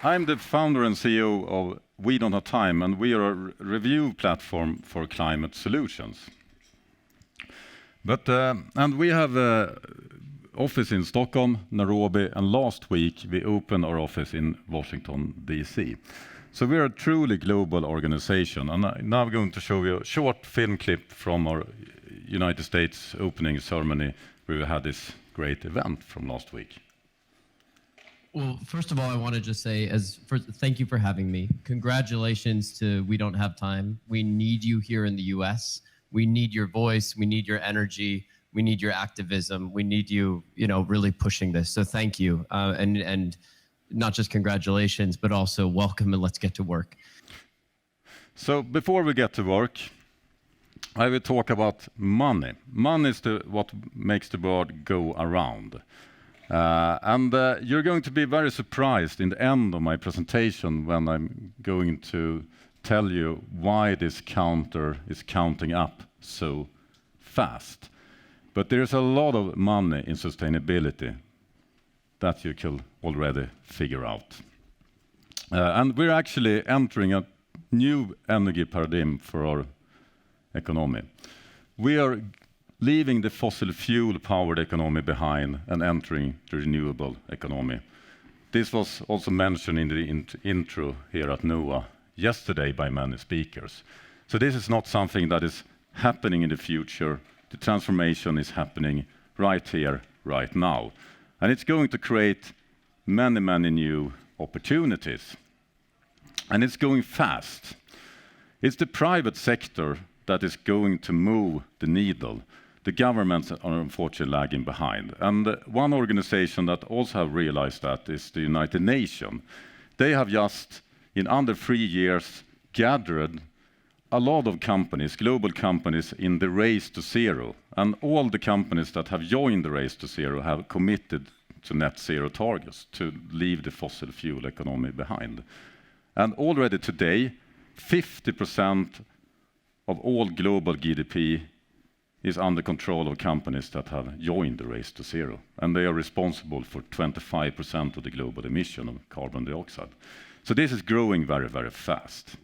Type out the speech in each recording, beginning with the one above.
I'm the founder and CEO of We Don't Have Time, and we are a review platform for climate solutions. And we have an office in Stockholm, Nairobi, and last week we opened our office in Washington, D.C. So we are a truly global organization, and now I'm going to show you a short film clip from our United States opening ceremony where we had this great event from last week. Well, first of all, I want to just say, thank you for having me. Congratulations to We Don't Have Time. We need you here in the U.S. We need your voice. We need your energy. We need your activism. We need you, really pushing this. So thank you. And not just congratulations, but also welcome, and let's get to work. So before we get to work, I will talk about money. Money is what makes the world go around. And you're going to be very surprised in the end of my presentation when I'm going to tell you why this counter is counting up so fast. But there's a lot of money in sustainability that you can already figure out. And we're actually entering a new energy paradigm for our economy. We are leaving the fossil fuel-powered economy behind and entering the renewable economy. This was also mentioned in the intro here at NOAH yesterday by many speakers. So this is not something that is happening in the future. The transformation is happening right here, right now. And it's going to create many, many new opportunities. And it's going fast. It's the private sector that is going to move the needle. The governments are unfortunately lagging behind. And one organization that also have realized that is the United Nations. They have just, in under 3 years, gathered a lot of companies, global companies, in the race to zero. And all the companies that have joined the race to zero have committed to net zero targets to leave the fossil fuel economy behind. And already today, 50% of all global GDP is under control of companies that have joined the race to zero. And they are responsible for 25% of the global emission of carbon dioxide. So this is growing very, very fast.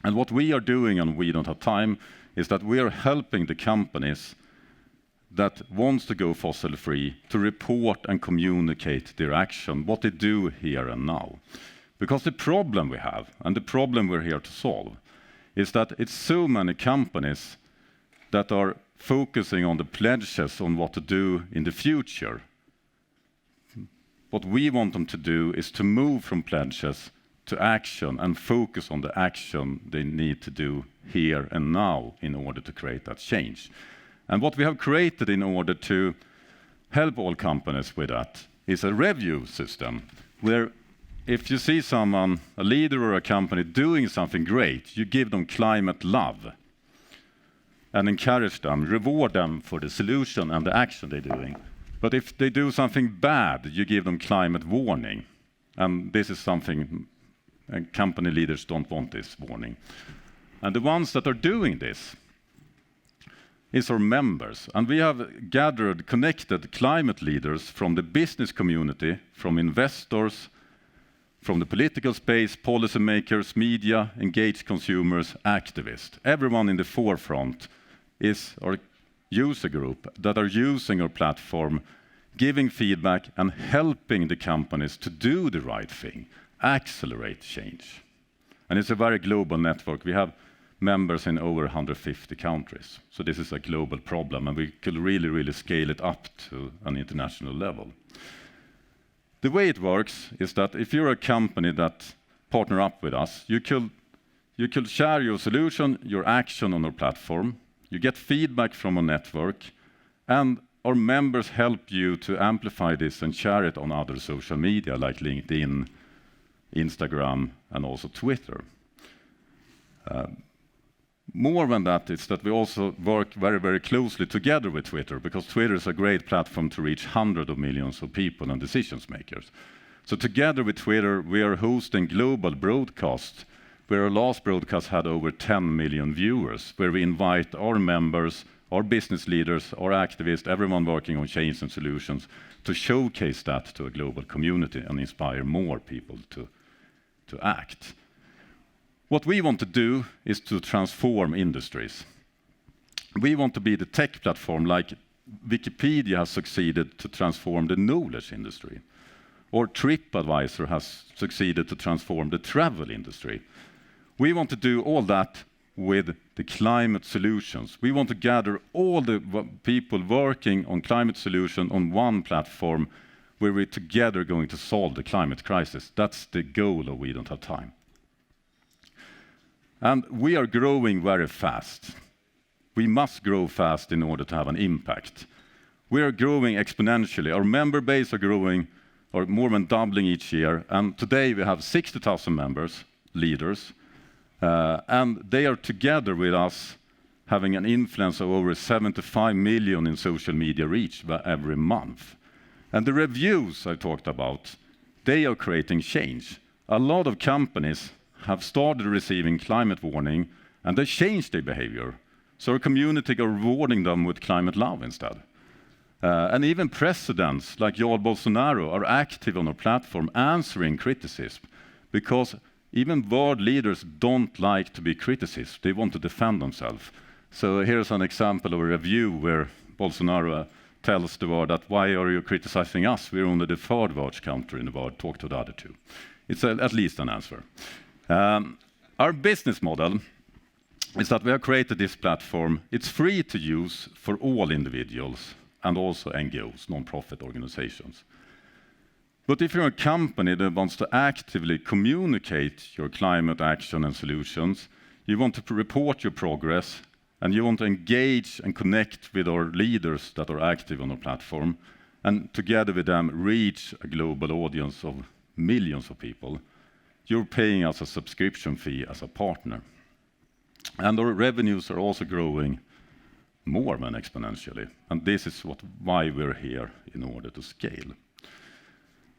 And what we are doing, and We Don't Have Time, is that we are helping the companies that wants to go fossil-free to report and communicate their action, what they do here and now. Because the problem we have, and the problem we're here to solve, is that it's so many companies that are focusing on the pledges on what to do in the future. What we want them to do is to move from pledges to action and focus on the action they need to do here and now in order to create that change. And what we have created in order to help all companies with that is a review system where if you see someone, a leader or a company doing something great, you give them climate love and encourage them, reward them for the solution and the action they're doing. But if they do something bad, you give them climate warning. And this is something, and company leaders don't want this warning. And the ones that are doing this is our members. And we have gathered, connected climate leaders from the business community, from investors, from the political space, policymakers, media, engaged consumers, activists. Everyone in the forefront is our user group that are using our platform, giving feedback and helping the companies to do the right thing, accelerate change. And it's a very global network. We have members in over 150 countries. So this is a global problem, and we could really, really scale it up to an international level. The way it works is that if you're a company that partner up with us, you could share your solution, your action on our platform. You get feedback from our network, and our members help you to amplify this and share it on other social media like LinkedIn, Instagram, and also Twitter. More than that, it's that we also work very, very closely together with Twitter, because Twitter is a great platform to reach hundreds of millions of people and decision makers. So together with Twitter, we are hosting global broadcasts, where our last broadcast had over 10 million viewers, where we invite our members, our business leaders, our activists, everyone working on change and solutions, to showcase that to a global community and inspire more people to act. What we want to do is to transform industries. We want to be the tech platform like Wikipedia has succeeded to transform the knowledge industry, or TripAdvisor has succeeded to transform the travel industry. We want to do all that with the climate solutions. We want to gather all the people working on climate solution on one platform where we're together going to solve the climate crisis. That's the goal of We Don't Have Time. And we are growing very fast. We must grow fast in order to have an impact. We are growing exponentially. Our member base are growing, or more than doubling each year. And today we have 60,000 members, leaders, and they are together with us having an influence of over 75 million in social media reach every month. And the reviews I talked about, they are creating change. A lot of companies have started receiving climate warning, and they changed their behavior. So our community are rewarding them with climate love instead. And even presidents like Jair Bolsonaro are active on our platform answering criticism, because even world leaders don't like to be criticized. They want to defend themselves. So here's an example of a review where Bolsonaro tells the world that, why are you criticizing us? We're only the third worst country in the world. Talk to the other two. It's at least an answer. Our business model is that we have created this platform. It's free to use for all individuals and also NGOs, non-profit organizations. But if you're a company that wants to actively communicate your climate action and solutions, you want to report your progress, and you want to engage and connect with our leaders that are active on our platform, and together with them reach a global audience of millions of people, you're paying us a subscription fee as a partner. And our revenues are also growing more than exponentially. And this is why we're here, in order to scale.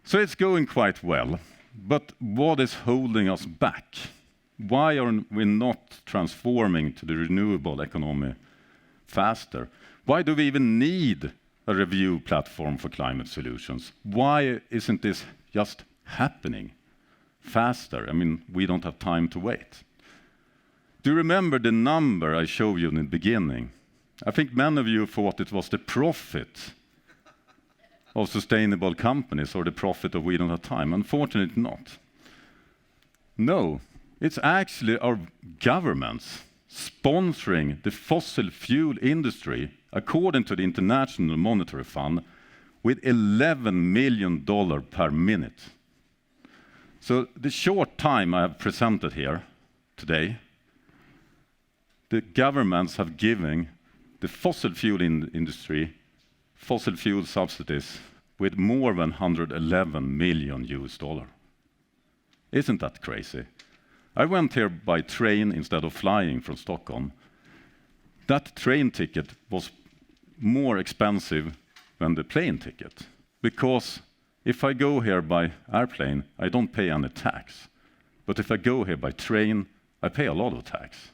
So it's going quite well, but what is holding us back? Why are we not transforming to the renewable economy faster? Why do we even need a review platform for climate solutions? Why isn't this just happening faster? I mean, we don't have time to wait. Do you remember the number I showed you in the beginning? I think many of you thought it was the profit of sustainable companies or the profit of We Don't Have Time. Unfortunately not. No, it's actually our governments sponsoring the fossil fuel industry, according to the International Monetary Fund, with $11 million per minute. So the short time I have presented here today, the governments have given the fossil fuel industry fossil fuel subsidies with more than $111 million US. Isn't that crazy? I went here by train instead of flying from Stockholm. That train ticket was more expensive than the plane ticket, because if I go here by airplane, I don't pay any tax. But if I go here by train, I pay a lot of tax.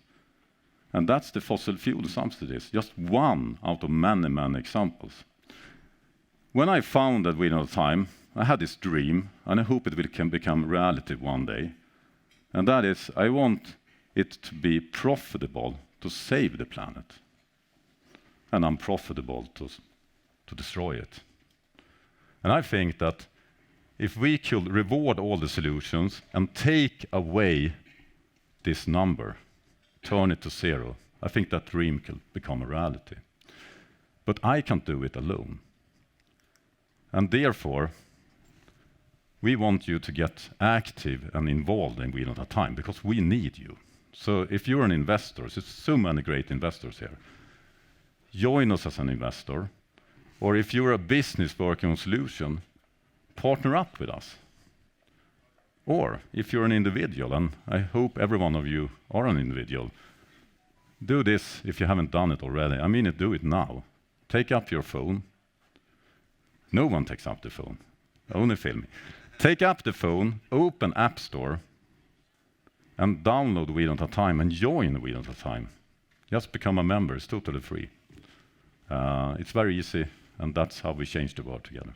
And that's the fossil fuel subsidies, just one out of many, many examples. When I founded We Don't Have Time, I had this dream, and I hope it can become reality one day. And that is, I want it to be profitable to save the planet, and unprofitable to destroy it. And I think that if we could reward all the solutions and take away this number, turn it to zero, I think that dream could become a reality. But I can't do it alone. And therefore, we want you to get active and involved in We Don't Have Time, because we need you. So if you're an investor, there's so many great investors here, join us as an investor. Or if you're a business working on solution, partner up with us. Or if you're an individual, and I hope every one of you are an individual, do this if you haven't done it already. I mean, do it now. Take up your phone. No one takes up the phone, only film. Take up the phone, open App Store, and download We Don't Have Time and join We Don't Have Time. Just become a member, it's totally free. It's very easy, and that's how we change the world together.